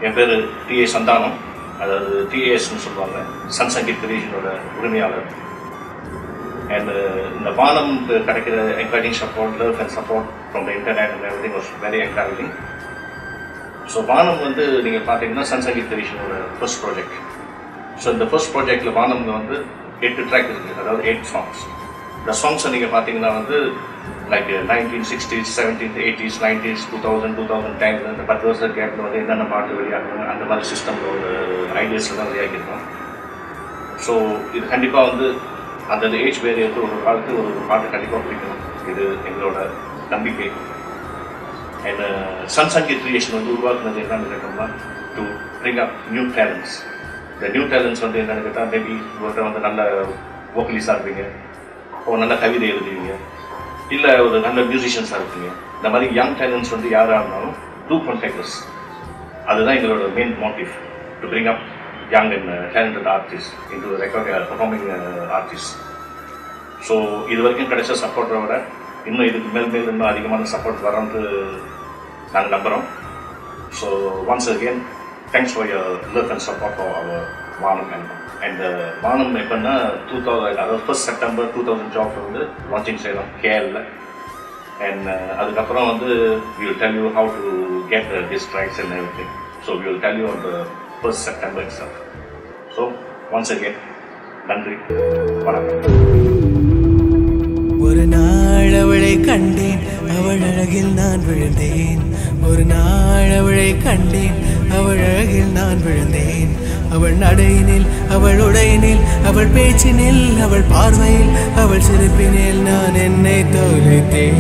என் பேர் டி.ஏ. சந்தானம், அதாவது டிஏஎஸ்ன்னு சொல்லுவாங்க, சன் சங்கீத் கிரியேஷனோட உரிமையாளர். அண்ட் இந்த வானம்க்கு கிடைக்கிற encouraging support, love and support from the internet and everything was very encouraging. So Vaanam வந்து நீங்கள் பார்த்தீங்கன்னா சன் சங்கீத் கிரியேஷனோட ஃபர்ஸ்ட் ப்ராஜெக்ட். ஸோ இந்த ஃபர்ஸ்ட் ப்ராஜெக்டில் வானம்ல வந்து 8 ட்ராக் இருக்குது, அதாவது 8 சாங்ஸ். இந்த சாங்ஸை நீங்கள் பார்த்தீங்கன்னா வந்து like 1960s, 70s, 80s, 90s, 2000, 2010 இந்த 10 வருஷ கேப்பில் வந்து என்னென்ன பாட்டு வெளியாகணும் அந்த மாதிரி சிஸ்டமில் ஒரு ஐடியாஸில் தான் வெளியாகிருக்கோம். ஸோ இது கண்டிப்பாக வந்து அந்த ஏஜ் வேரியருக்கு ஒரு காலத்து ஒரு பாட்டு கண்டிப்பாக பிடிக்கணும், இது எங்களோட நம்பிக்கை. அண்ட் சன் சங்கீத் கிரியேஷன் வந்து உருவாக்குனது என்னன்னு கேட்டோம்னா to bring up new talents. இந்த நியூ டேலண்ட்ஸ் வந்து என்னென்னு கேட்டால், மேபி ஒருத்தர் வந்து நல்ல வோக்கலிஸ்டாக இருப்பீங்க, ஒரு நல்ல கவிதை எழுதுவீங்க, இல்லை ஒரு நல்ல மியூசிஷியன்ஸாக இருப்பீங்க. இந்த மாதிரி யங் டேலண்ட்ஸ் வந்து யாராக இருந்தாலும் டூ கான்டாக்டர்ஸ். அதுதான் எங்களோட main motive, to bring up young and talented artist into performing artist. So இது வரைக்கும் கிடைச்ச சப்போர்ட்டை விட இன்னும் இதுக்கு மேல் இன்னும் அதிகமான சப்போர்ட் வரணும்னு நாங்கள் நம்புகிறோம். So once again thanks for your love and support for our Vaanam. And வானம் எப்படின்னா 2000, அதாவது 1st September 2000 ஜாப் வந்து லான்ச்சிங் செய்யலாம் கேஎல்ல. அண்ட் அதுக்கப்புறம் வந்து we will tell you how to get the disc rights and everything. So we will tell you on the 1st September itself. So once again நன்றி, வணக்கம். ஒரு நாள் அவளை கண்டேன், அவள் அழகில் நான் விழுந்தேன். ஒரு நாள் அவளை கண்டேன், அவள் அழகில் நான் விழுந்தேன். அவள் நடையினில், அவள் உடையினில், அவள் பேச்சினில், அவள் பார்வையில், அவள் சிரிப்பினில் நான் என்னை தொலைத்தேன்.